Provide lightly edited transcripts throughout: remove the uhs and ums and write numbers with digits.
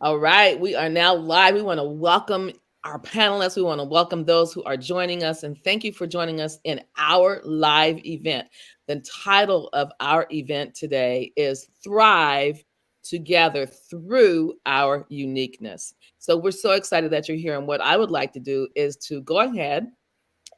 All right, we are now live. We want to welcome our panelists. We want to welcome those who are joining us, and thank you for joining us in our live event. The title of our event today is Thrive Together Through Our Uniqueness. So we're so excited that you're here, and what I would like to do is to go ahead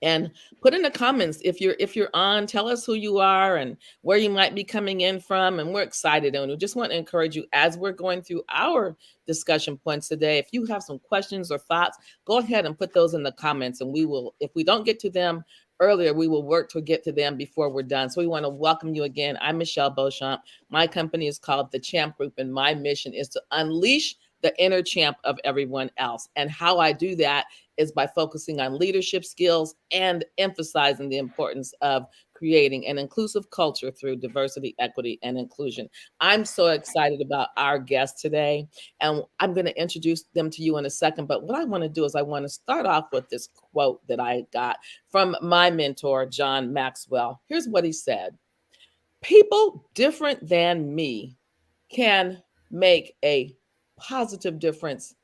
and put in the comments if you're on, tell us who you are and where you might be coming in from, and we're excited, and we just want to encourage you as we're going through our discussion points today. If you have some questions or thoughts, go ahead and put those in the comments, and we will, if we don't get to them earlier, we will work to get to them before we're done. So we want to welcome you again. I'm Michelle Beauchamp. My company is called the Champ Group, and my mission is to unleash the inner champ of everyone else. And how I do that is by focusing on leadership skills and emphasizing the importance of creating an inclusive culture through diversity, equity, and inclusion. I'm so excited about our guests today, and I'm going to introduce them to you in a second. But what I want to do is I want to start off with this quote that I got from my mentor, John Maxwell. Here's what he said: "People different than me can make a positive difference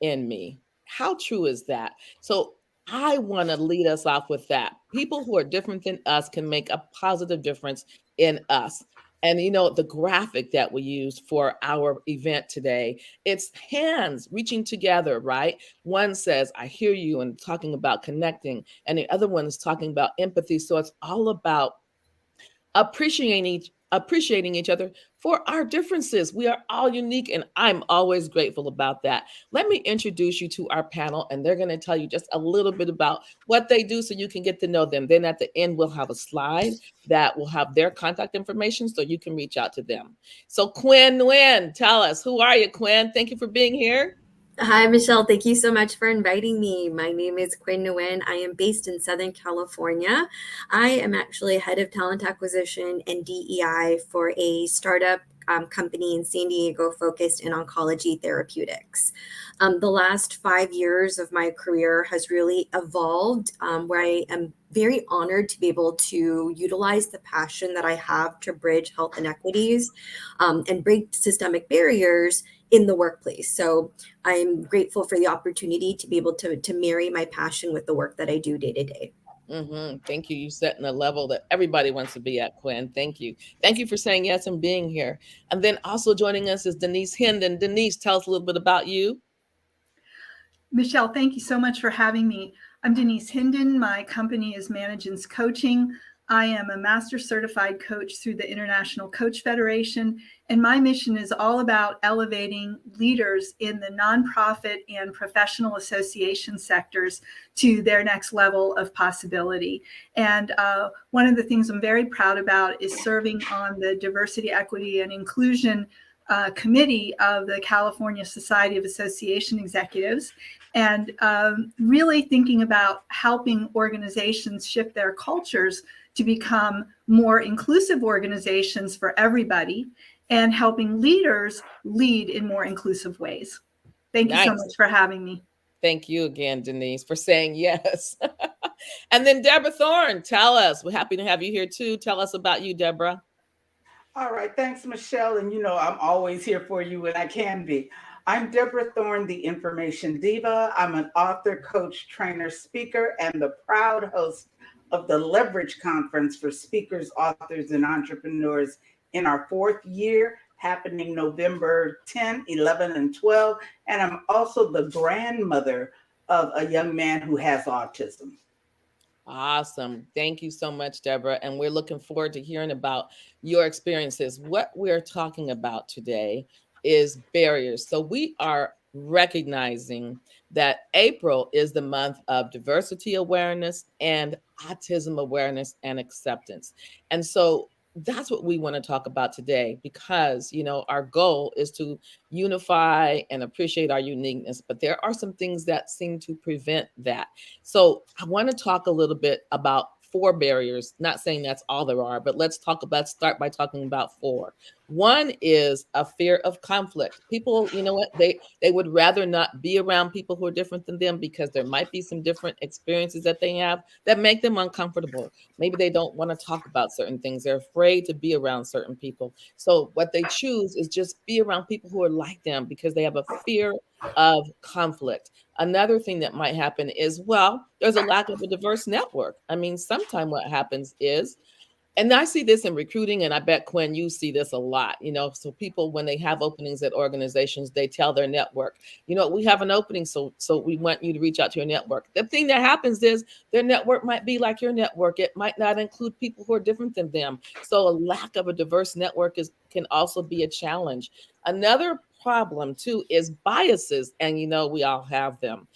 in me." How true is that? So I want to lead us off with that. People who are different than us can make a positive difference in us. And the graphic that we use for our event today, it's hands reaching together, right? One says, I hear you, and talking about connecting, and the other one is talking about empathy. So it's all about appreciating each other for our differences. We are all unique, and I'm always grateful about that. Let me introduce you to our panel, and they're going to tell you just a little bit about what they do so you can get to know them. Then at the end, we'll have a slide that will have their contact information so you can reach out to them. So Quinn Nguyen, tell us, who are you, Quinn? Thank you for being here. Hi, Michelle. Thank you so much for inviting me. My name is Quinn Nguyen. I am based in Southern California. I am actually head of talent acquisition and DEI for a startup company in San Diego focused in oncology therapeutics. The last 5 years of my career has really evolved, where I am very honored to be able to utilize the passion that I have to bridge health inequities and break systemic barriers in the workplace. So I'm grateful for the opportunity to be able to marry my passion with the work that I do day to day. Thank you. You setting a level that everybody wants to be at, Quinn. Thank you. Thank you for saying yes and being here. And then also joining us is Denise Hendon. Denise, tell us a little bit about you. Michelle, thank you so much for having me. I'm Denise Hendon. My company is Managens Coaching. I am a master certified coach through the International Coach Federation, and my mission is all about elevating leaders in the nonprofit and professional association sectors to their next level of possibility. And one of the things I'm very proud about is serving on the Diversity, Equity, and Inclusion committee of the California Society of Association Executives, and really thinking about helping organizations shift their cultures to become more inclusive organizations for everybody, and helping leaders lead in more inclusive ways. Thank you so Nice. much for having me. Thank you again, Denise, for saying yes. And then Deborah Thorne, tell us. We're happy to have you here too. Tell us about you, Deborah. All right, thanks, Michelle. And I'm always here for you when I can be. I'm Deborah Thorne, the Information Diva. I'm an author, coach, trainer, speaker, and the proud host of the Leverage Conference for speakers, authors, and entrepreneurs in our fourth year, happening November 10, 11, and 12. And I'm also the grandmother of a young man who has autism. Awesome. Thank you so much, Deborah. And we're looking forward to hearing about your experiences. What we're talking about today is barriers. So we are recognizing that April is the month of diversity awareness and autism awareness and acceptance. And so that's what we want to talk about today, because our goal is to unify and appreciate our uniqueness, but there are some things that seem to prevent that. So I want to talk a little bit about four barriers, not saying that's all there are, but let's start by talking about four. One is a fear of conflict. People, you know what, they would rather not be around people who are different than them because there might be some different experiences that they have that make them uncomfortable. Maybe they don't want to talk about certain things. They're afraid to be around certain people. So what they choose is just be around people who are like them because they have a fear of conflict. Another thing that might happen is, well, there's a lack of a diverse network. I mean, sometimes what happens is, and I see this in recruiting, and I bet Quinn, you see this a lot. So people, when they have openings at organizations, they tell their network, we have an opening, so we want you to reach out to your network. The thing that happens is their network might be like your network. It might not include people who are different than them. So a lack of a diverse network can also be a challenge. Another problem too is biases, and we all have them.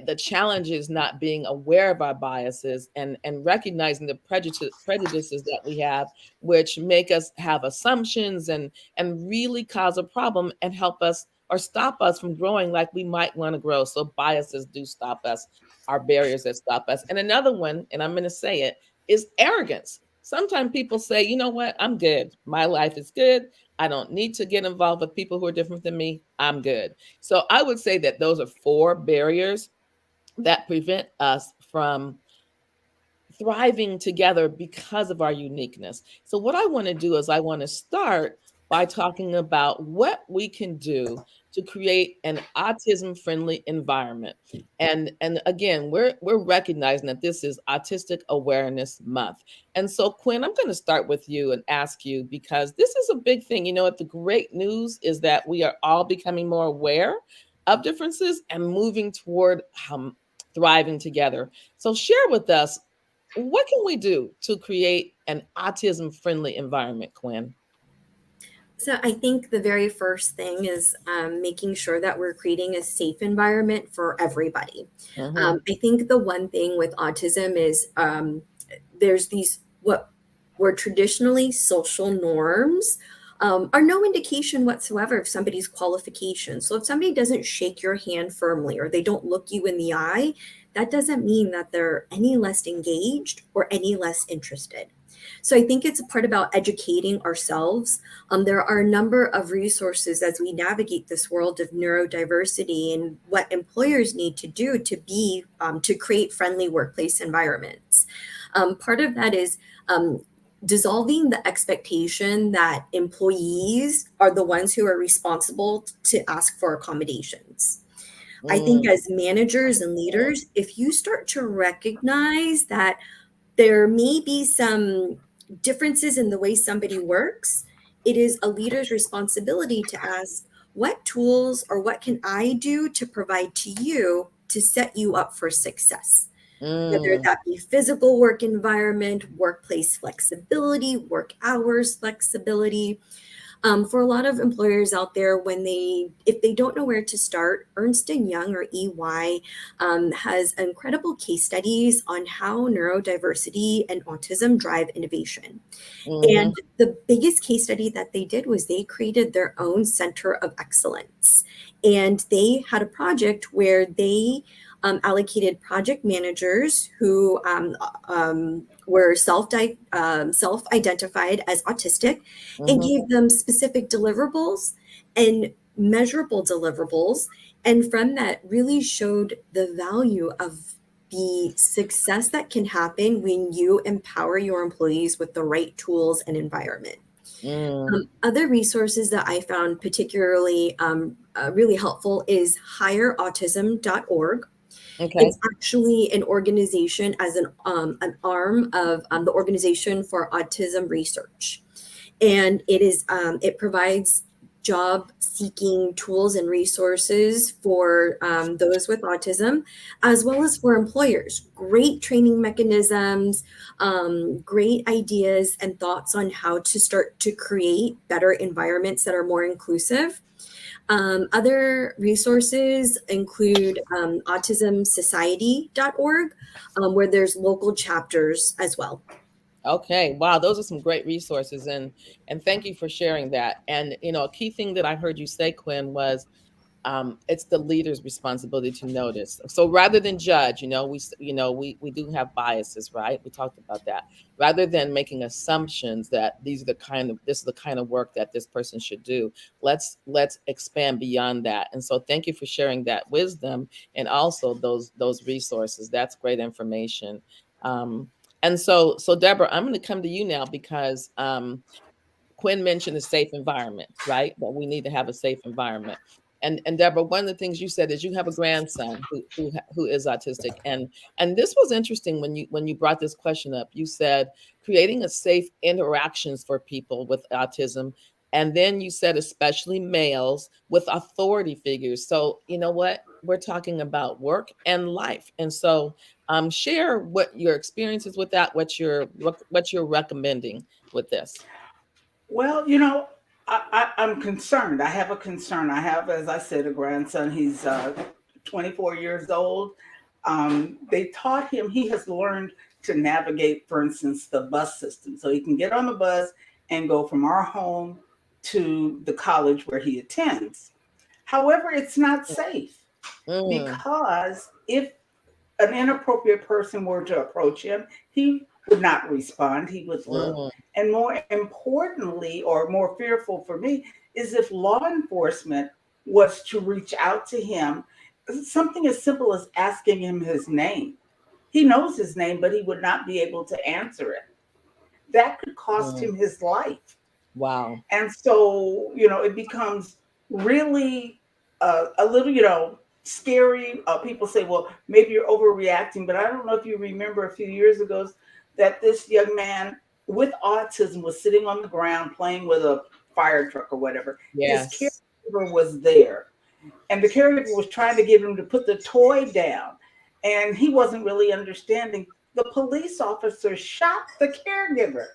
The challenge is not being aware of our biases and recognizing the prejudices that we have, which make us have assumptions and really cause a problem and help us or stop us from growing like we might want to grow. So biases do stop us, our barriers that stop us. And another one, and I'm going to say it, is arrogance. Sometimes people say, you know what, I'm good. My life is good. I don't need to get involved with people who are different than me. I'm good. So I would say that those are 4 barriers that prevent us from thriving together because of our uniqueness. So, what I want to do is I want to start by talking about what we can do to create an autism friendly environment. And again, we're recognizing that this is Autistic Awareness Month. And so, Quinn, I'm going to start with you and ask you, because this is a big thing. What the great news is that we are all becoming more aware of differences and moving toward thriving together. So share with us, what can we do to create an autism friendly environment, Quinn? So I think the very first thing is making sure that we're creating a safe environment for everybody. I think the one thing with autism is there's these what were traditionally social norms are no indication whatsoever of somebody's qualifications. So if somebody doesn't shake your hand firmly or they don't look you in the eye, that doesn't mean that they're any less engaged or any less interested. So I think it's a part about educating ourselves. There are a number of resources as we navigate this world of neurodiversity and what employers need to do to create friendly workplace environments. Part of that is dissolving the expectation that employees are the ones who are responsible to ask for accommodations. I think as managers and leaders, if you start to recognize that there may be some differences in the way somebody works, it is a leader's responsibility to ask, what tools or what can I do to provide to you to set you up for success? Whether that be physical work environment, workplace flexibility, work hours flexibility. For a lot of employers out there, if they don't know where to start, Ernst & Young or EY has incredible case studies on how neurodiversity and autism drive innovation. And the biggest case study that they did was they created their own center of excellence. And they had a project where they allocated project managers who were self-identified as autistic and gave them specific deliverables and measurable deliverables. And from that really showed the value of the success that can happen when you empower your employees with the right tools and environment. Other resources that I found particularly really helpful is higherautism.org. Okay. It's actually an organization as an arm of the Organization for Autism Research. And it provides job seeking tools and resources for those with autism, as well as for employers. Great training mechanisms, great ideas and thoughts on how to start to create better environments that are more inclusive. Other resources include autismsociety.org, where there's local chapters as well. Okay. Wow. Those are some great resources. And thank you for sharing that. And, a key thing that I heard you say, Quinn, was it's the leader's responsibility to notice. So rather than judge, we do have biases, right? We talked about that. Rather than making assumptions that this is the kind of work that this person should do, let's expand beyond that. And so thank you for sharing that wisdom and also those resources. That's great information. And so Deborah, I'm going to come to you now because Quinn mentioned a safe environment, right? That we need to have a safe environment. And Deborah, one of the things you said is you have a grandson who is autistic, and this was interesting when you brought this question up. You said creating a safe interactions for people with autism, and then you said especially males with authority figures. So you know what, we're talking about work and life, and so share what your experiences with that, what you're recommending with this. Well, I'm concerned. I have a concern. I have, as I said, a grandson. He's 24 years old. They taught him, he has learned to navigate, for instance, the bus system. So he can get on the bus and go from our home to the college where he attends. However, it's not safe Mm, because if an inappropriate person were to approach him, he would not respond. He would look. mm, And more importantly, or more fearful for me, is if law enforcement was to reach out to him, something as simple as asking him his name. He knows his name, but he would not be able to answer it. That could cost mm. him his life. Wow. And so, it becomes really a little, scary. People say, well, maybe you're overreacting, but I don't know if you remember a few years ago that this young man with autism was sitting on the ground playing with a fire truck or whatever. His Yes. caregiver was there, and the caregiver was trying to get him to put the toy down, and he wasn't really understanding. The police officer shot the caregiver,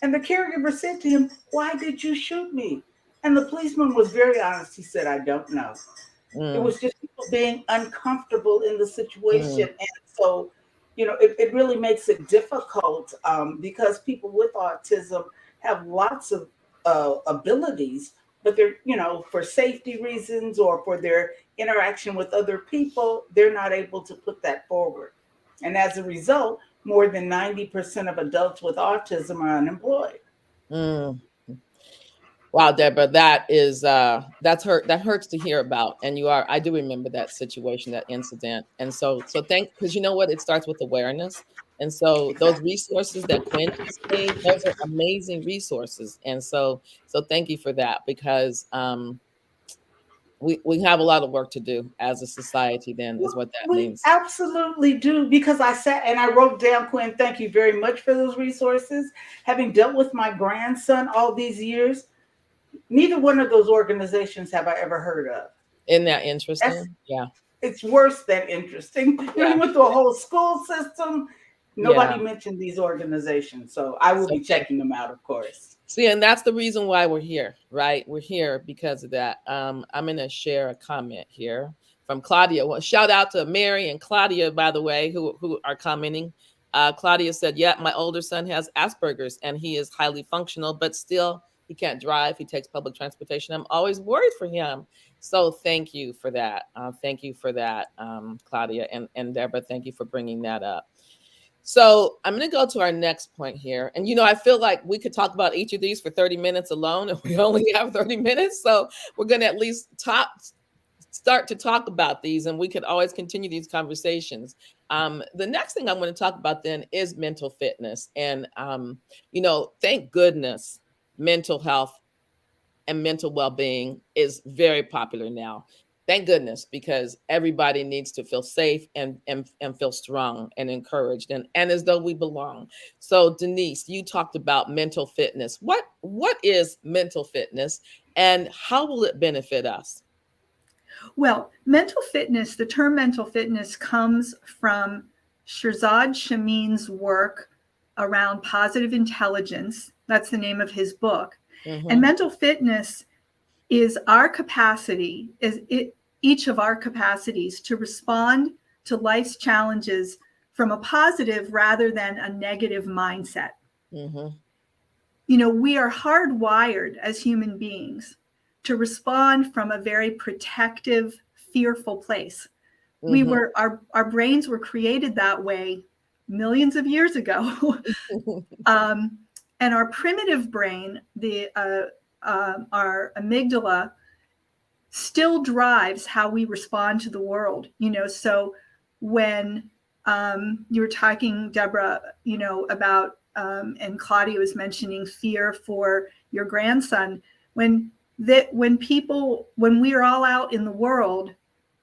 and the caregiver said to him, "Why did you shoot me?" And the policeman was very honest. He said, "I don't know." It Mm, was just people being uncomfortable in the situation. mm, And so, it really makes it difficult, because people with autism have lots of abilities, but they're, for safety reasons or for their interaction with other people, they're not able to put that forward. And as a result, more than 90% of adults with autism are unemployed. mm. Wow, Deborah, that hurts to hear about. And I do remember that situation, that incident. And so because you know what? It starts with awareness. And so those Exactly. resources that Quinn just gave, those are amazing resources. And so thank you for that because we have a lot of work to do as a society then is what that We means. absolutely do, because I sat and I wrote down, Quinn, thank you very much for those resources. Having dealt with my grandson all these years, neither one of those organizations have I ever heard of. Isn't that That's interesting? Yeah. It's worse than interesting. Yeah. He went through a whole school system. Nobody Yeah. mentioned these organizations, so I will So be thank checking them out, of course. See, and that's the reason why we're here, right? We're here because of that. I'm going to share a comment here from Claudia. Well, shout out to Mary and Claudia, by the way, who are commenting. Claudia said, "Yeah, my older son has Asperger's, and he is highly functional, but still he can't drive. He takes public transportation. I'm always worried for him." So thank you for that. Thank you for that, Claudia and Deborah. Thank you for bringing that up. So I'm going to go to our next point here. And, I feel like we could talk about each of these for 30 minutes alone, and we only have 30 minutes. So we're going to at least start to talk about these, and we could always continue these conversations. The next thing I'm going to talk about then is mental fitness. And, thank goodness mental health and mental well-being is very popular now. Thank goodness, because everybody needs to feel safe and feel strong and encouraged and as though we belong. So Denise, you talked about mental fitness. What is mental fitness and how will it benefit us? Well, the term mental fitness comes from Shirzad Shamin's work around positive intelligence. That's the name of his book. And Mm-hmm. mental fitness is our capacity, each of our capacities to respond to life's challenges from a positive rather than a negative mindset. Mm-hmm. We are hardwired as human beings to respond from a very protective, fearful place. Mm-hmm. Our brains were created that way millions of years ago. And our primitive brain, our amygdala, still drives how we respond to the world. So when you were talking, Deborah, about and Claudia was mentioning fear for your grandson, when we are all out in the world,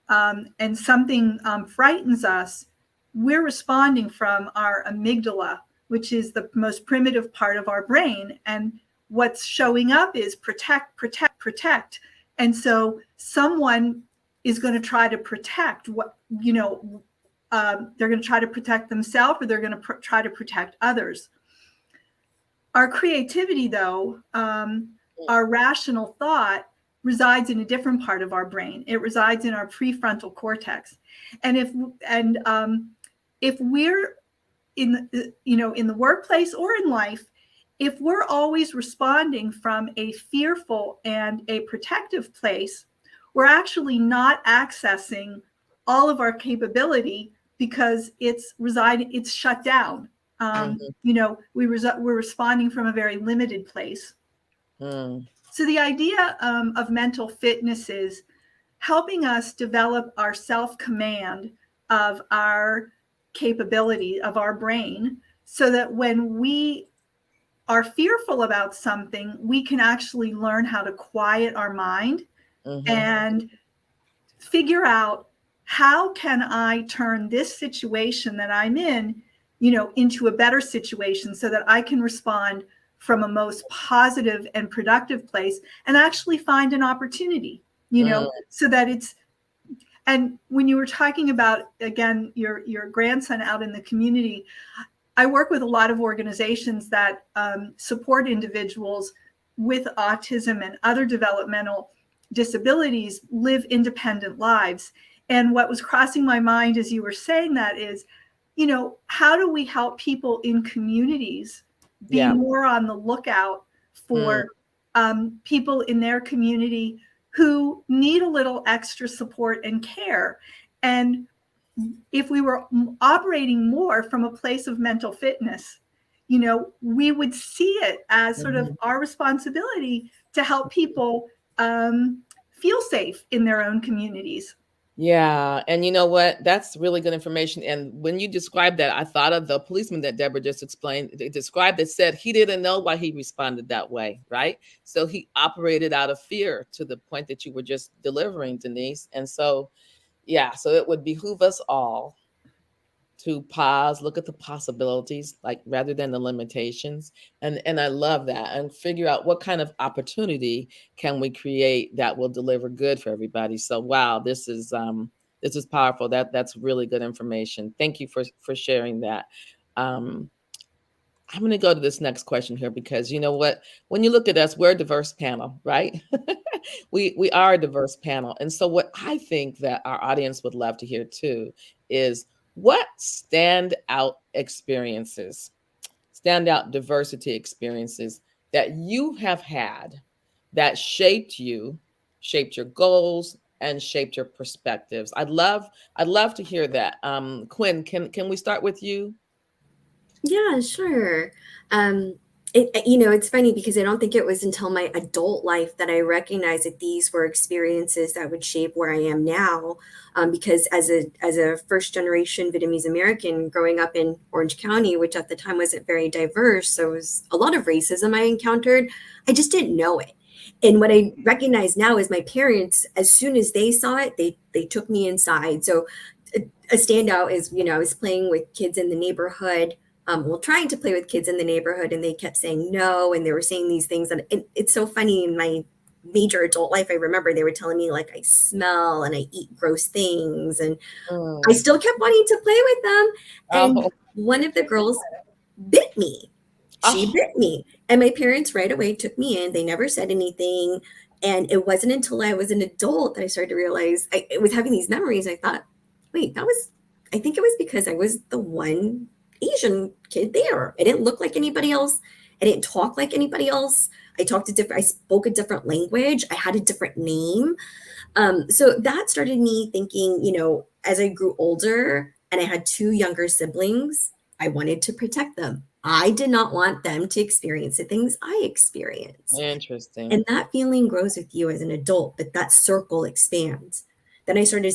and something frightens us, we're responding from our amygdala, which is the most primitive part of our brain. And what's showing up is protect, protect, protect. And so someone is going to try to protect they're going to try to protect themselves, or they're going to try to protect others. Our creativity, though, our rational thought, resides in a different part of our brain. It resides in our prefrontal cortex. And if we're in the workplace or in life, if we're always responding from a fearful and a protective place, we're actually not accessing all of our capability, because it's shut down. We're responding from a very limited place. So the idea of mental fitness is helping us develop our self-command of our capability of our brain, so that when we are fearful about something, we can actually learn how to quiet our mind and figure out, how can I turn this situation that I'm in, into a better situation, so that I can respond from a most positive and productive place, and actually find an opportunity, so that it's. And when you were talking about, again, your grandson out in the community, I work with a lot of organizations that support individuals with autism and other developmental disabilities live independent lives. And what was crossing my mind as you were saying that is, how do we help people in communities be more on the lookout for people in their community who need a little extra support and care? And if we were operating more from a place of mental fitness, we would see it as sort of our responsibility to help people feel safe in their own communities. Yeah. And you know what? That's really good information. And when you described that, I thought of the policeman that Deborah just explained, described, that said he didn't know why he responded that way, right? So he operated out of fear, to the point that you were just delivering, Denise. And so, so it would behoove us all to pause, look at the possibilities, like, rather than the limitations. And I love that. And figure out what kind of opportunity can we create that will deliver good for everybody. So wow, this is powerful. That's really good information. Thank you for sharing that. I'm going to go to this next question here, because you know what? When you look at us, we're a diverse panel, right? we are a diverse panel. And so what I think that our audience would love to hear too is, what standout diversity experiences that you have had that shaped you, shaped your goals, and shaped your perspectives? I'd love to hear that. Quinn, can we start with you? Yeah, sure. It's funny, because I don't think it was until my adult life that I recognized that these were experiences that would shape where I am now. Because as a first generation Vietnamese American growing up in Orange County, which at the time wasn't very diverse, so it was a lot of racism I encountered. I just didn't know it. And what I recognize now is my parents, as soon as they saw it, they took me inside. So a standout is, I was playing with kids in the neighborhood. Trying to play with kids in the neighborhood, and they kept saying no, and they were saying these things. And it's so funny, in my major adult life, I remember they were telling me, like, I smell and I eat gross things, and I still kept wanting to play with them. And one of the girls bit me. She bit me. And my parents right away took me in. They never said anything. And it wasn't until I was an adult that I started to realize I was having these memories. I thought, wait, I think it was because I was the one Asian kid there. I didn't look like anybody else. I didn't talk like anybody else. I spoke a different language. I had a different name. So that started me thinking, as I grew older and I had 2 younger siblings, I wanted to protect them. I did not want them to experience the things I experienced. Interesting. And that feeling grows with you as an adult, but that circle expands. Then I started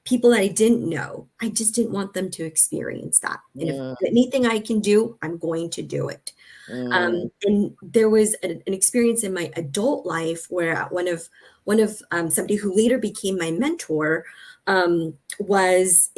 people that I didn't know. I just didn't want them to experience that. And if anything I can do, I'm going to do it. And there was an experience in my adult life where one of somebody who later became my mentor is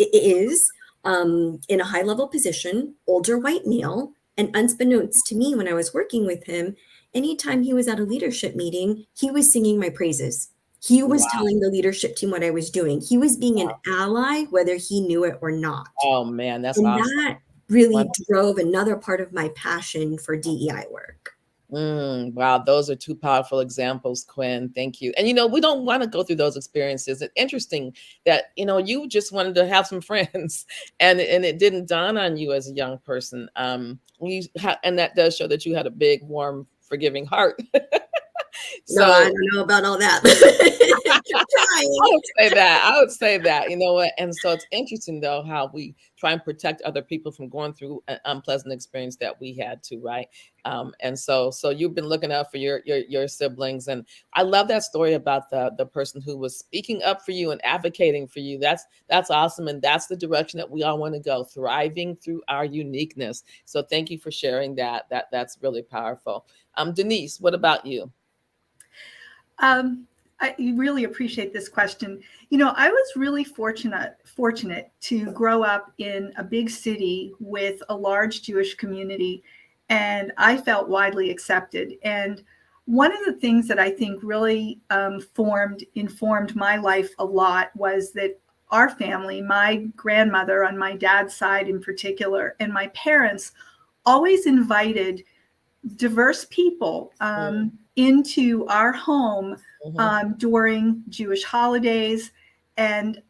in a high level position, older white male, and unbeknownst to me, when I was working with him, anytime he was at a leadership meeting, he was singing my praises. He was telling the leadership team what I was doing. He was being an ally, whether he knew it or not. Oh man, that's and awesome. That really drove another part of my passion for DEI work. Wow, those are 2 powerful examples, Quinn. Thank you. And we don't want to go through those experiences. It's interesting that you just wanted to have some friends, and it didn't dawn on you as a young person. And that does show that you had a big, warm, forgiving heart. So no, I don't know about all that. I would say that, you know what? And so it's interesting though, how we try and protect other people from going through an unpleasant experience that we had to, right? And so you've been looking out for your siblings. And I love that story about the person who was speaking up for you and advocating for you. That's awesome. And that's the direction that we all want to go, thriving through our uniqueness. So thank you for sharing that. That's really powerful. Denise, what about you? I really appreciate this question. I was really fortunate to grow up in a big city with a large Jewish community, and I felt widely accepted. And one of the things that I think really informed my life a lot was that our family, my grandmother on my dad's side in particular, and my parents always invited diverse people into our home during Jewish holidays, and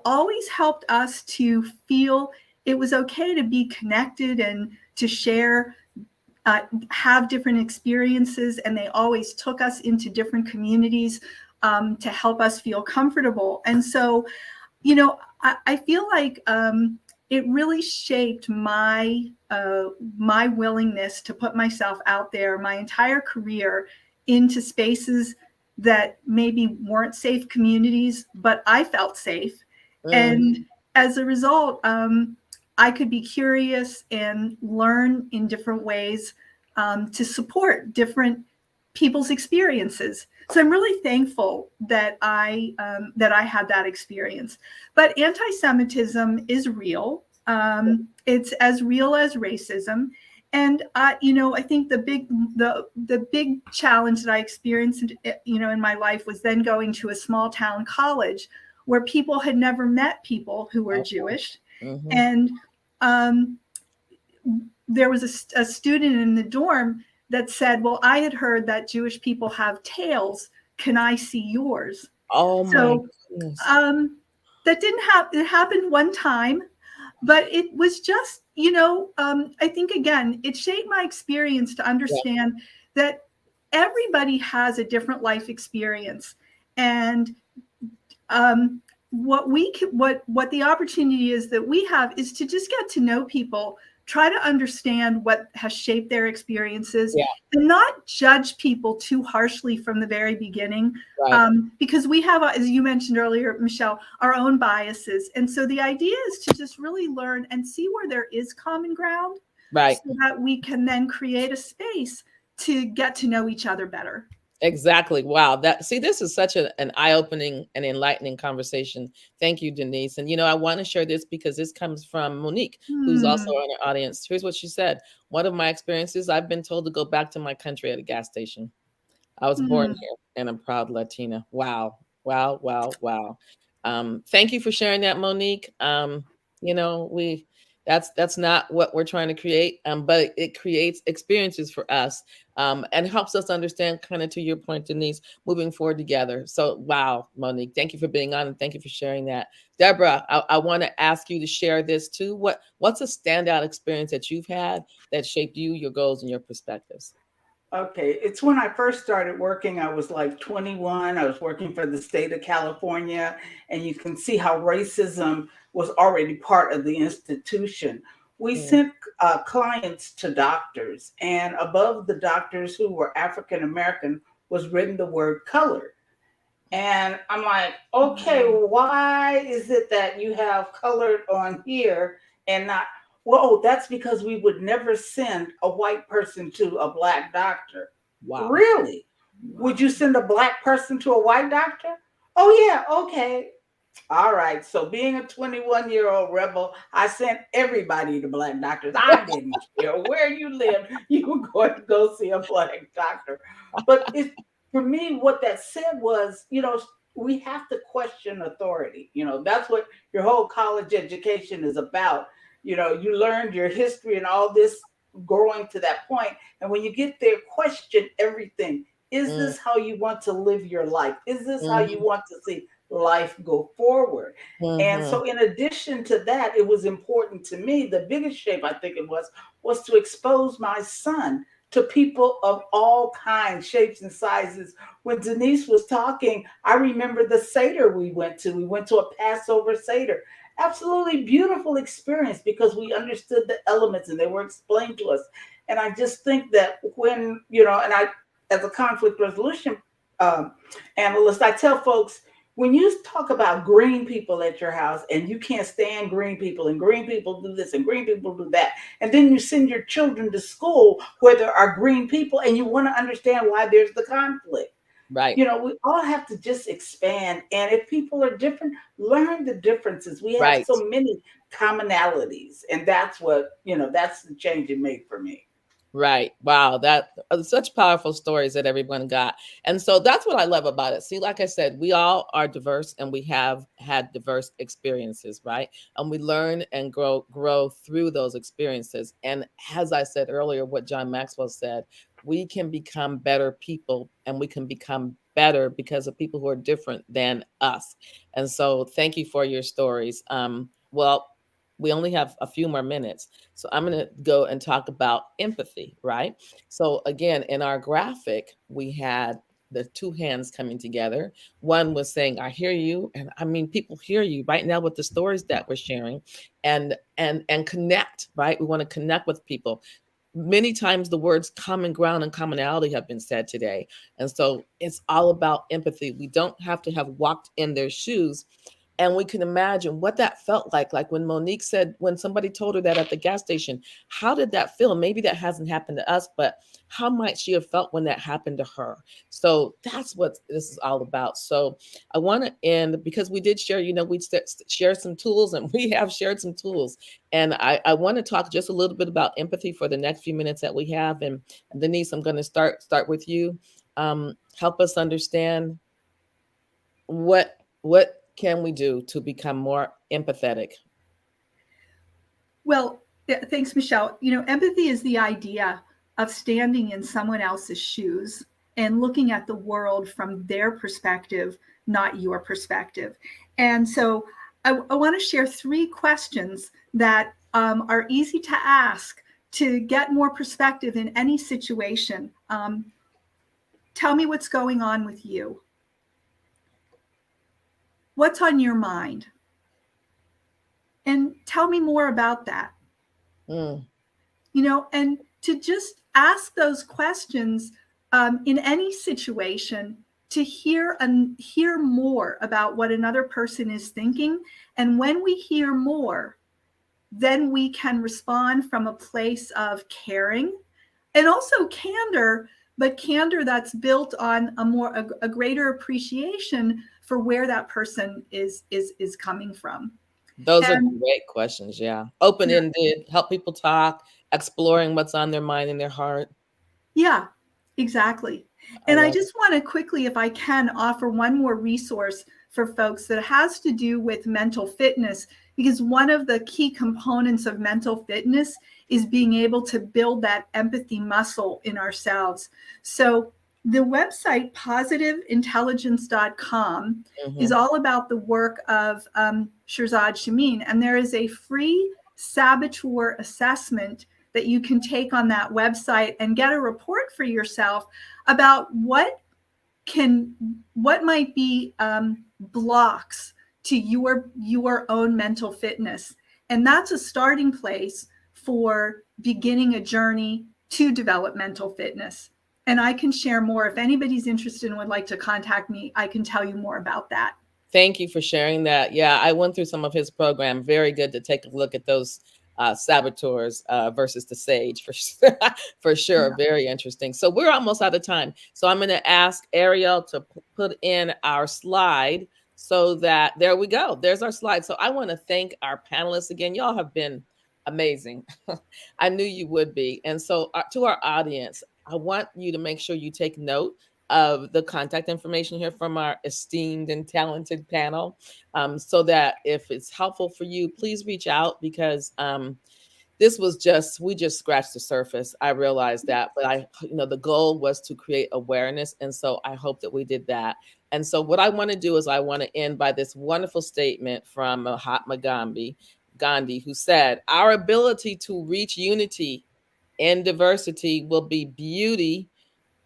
always helped us to feel it was okay to be connected and to share, have different experiences. And they always took us into different communities to help us feel comfortable. And so I feel like it really shaped my willingness to put myself out there my entire career into spaces that maybe weren't safe communities, but I felt safe. And as a result, I could be curious and learn in different ways to support different people's experiences. So I'm really thankful that I had that experience. But anti-Semitism is real. It's as real as racism. And I think the big challenge that I experienced, in my life was then going to a small town college where people had never met people who were Jewish, and there was a student in the dorm that said, "Well, I had heard that Jewish people have tails. Can I see yours?" Oh my goodness. That didn't happen. It happened one time, but it was just, I think, again, it shaped my experience to understand that everybody has a different life experience. And what the opportunity is that we have is to just get to know people, try to understand what has shaped their experiences, and not judge people too harshly from the very beginning, because we have, as you mentioned earlier, Michelle, our own biases. And so the idea is to just really learn and see where there is common ground, so that we can then create a space to get to know each other better. Exactly. Wow. This is such an eye-opening and enlightening conversation. Thank you, Denise. And, I want to share this because this comes from Monique, who's also in our audience. Here's what she said. One of my experiences, I've been told to go back to my country at a gas station. I was born here and I'm proud Latina. Wow. Wow. Wow. Wow. Thank you for sharing that, Monique. That's not what we're trying to create, but it creates experiences for us, and helps us understand, kind of to your point, Denise, moving forward together. So, wow, Monique, thank you for being on and thank you for sharing that. Deborah, I want to ask you to share this too. What's a standout experience that you've had that shaped you, your goals, and your perspectives? Okay, it's when I first started working, I was like 21. I was working for the state of California, and you can see how racism was already part of the institution. We Mm, sent clients to doctors, and above the doctors who were African American was written the word colored. And I'm like, okay, why is it that you have colored on here and not? Well, that's because we would never send a white person to a black doctor. wow. Really? Would you send a black person to a white doctor? Oh, yeah, okay. All right. So, being a 21-year-old rebel, I sent everybody to black doctors. I didn't care where you lived, you were going to go see a black doctor. But for me, what that said was, we have to question authority. That's what your whole college education is about. You learned your history and all this growing to that point. And when you get there, question everything. Is Mm, this how you want to live your life? Is this how you mhm, want to see life go forward? And mhm. so, in addition to that, it was important to me. The biggest shape I think it was to expose my son to people of all kinds, shapes, and sizes. When Denise was talking, I remember the Seder we went to. We went to a Passover Seder. Absolutely beautiful experience because we understood the elements and they were explained to us. And I just think that and I, as a conflict resolution um, analyst, I tell folks when you talk about green people at your house and you can't stand green people and green people do this and green people do that, and then you send your children to school where there are green people and you want to understand why there's the conflict. Right, We all have to just expand. And if people are different, learn the differences. We have right. so many commonalities. And that's the change it made for me. Right. Wow. That such powerful stories that everyone got. And so that's what I love about it. See, like I said, we all are diverse and we have had diverse experiences, right? And we learn and grow through those experiences. And as I said earlier, what John Maxwell said, we can become better people and we can become better because of people who are different than us. And so thank you for your stories. Well, we only have a few more minutes. So I'm going to go and talk about empathy, right? So again, in our graphic, we had the two hands coming together. One was saying, "I hear you," and I mean, people hear you right now with the stories that we're sharing, and connect, right? We want to connect with people. Many times the words common ground and commonality have been said today. And so it's all about empathy. We don't have to have walked in their shoes, and we can imagine what that felt like when Monique said, when somebody told her that at the gas station, how did that feel? Maybe that hasn't happened to us, but how might she have felt when that happened to her? So that's what this is all about. So I want to end because we did share, we share some tools and we have shared some tools. And I want to talk just a little bit about empathy for the next few minutes that we have. And Denise, I'm going to start with you. Help us understand what can we do to become more empathetic? Well, thanks, Michelle. Empathy is the idea of standing in someone else's shoes and looking at the world from their perspective, not your perspective. And so I want to share 3 questions that are easy to ask to get more perspective in any situation. Tell me what's going on with you. What's on your mind? And tell me more about that. Mm, And to just ask those questions in any situation to hear more about what another person is thinking. And when we hear more, then we can respond from a place of caring and also candor, but candor that's built on a greater appreciation for where that person is coming from. those are And great questions. Yeah. Open ended, help people talk, exploring what's on their mind and their heart. yeah, exactly. I And I love it. just want to quickly, if I can, offer one more resource for folks that has to do with mental fitness, because one of the key components of mental fitness is being able to build that empathy muscle in ourselves. So the website positiveintelligence.com is Hmm. all about the work of Shirzad Shamin. And there is a free saboteur assessment that you can take on that website and get a report for yourself about what might be blocks to your own mental fitness. And that's a starting place for beginning a journey to develop mental fitness. And I can share more. If anybody's interested and would like to contact me, I can tell you more about that. Thank you for sharing that. Yeah, I went through some of his program. Very good to take a look at those saboteurs versus the sage for sure. For sure. Yeah. Very interesting. So we're almost out of time. So I'm going to ask Ariel to put in our slide so that there we go. There's our slide. So I want to thank our panelists again. Y'all have been amazing. I knew you would be. And so to our audience, I want you to make sure you take note of the contact information here from our esteemed and talented panel, so that if it's helpful for you, please reach out, because this was we just scratched the surface. I realized that, but the goal was to create awareness. And so I hope that we did that. And so what I want to do is I want to end by this wonderful statement from Mahatma Gandhi, who said, "Our ability to reach unity in diversity will be beauty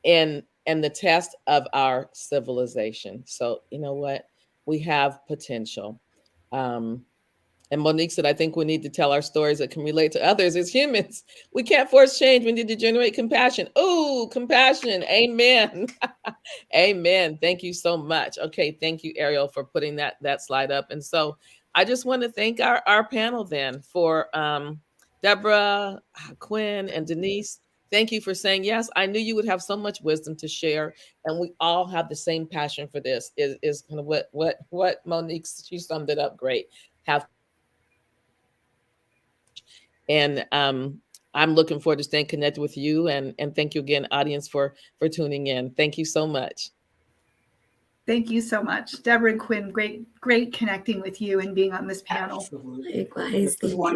and the test of our civilization." So you know what? We have potential. And Monique said, "I think we need to tell our stories that can relate to others as humans. We can't force change. We need to generate compassion." Oh, compassion. Amen. Amen. Thank you so much. Okay. Thank you, Ariel, for putting that slide up. And so I just want to thank our panel then for Deborah, Quinn, and Denise. Thank you for saying yes. I knew you would have so much wisdom to share, and we all have the same passion for this. Is kind of what Monique, she summed it up great. And I'm looking forward to staying connected with you. And thank you again, audience, for tuning in. Thank you so much. Thank you so much, Deborah and Quinn. Great connecting with you and being on this panel. Absolutely. Likewise. Thank you.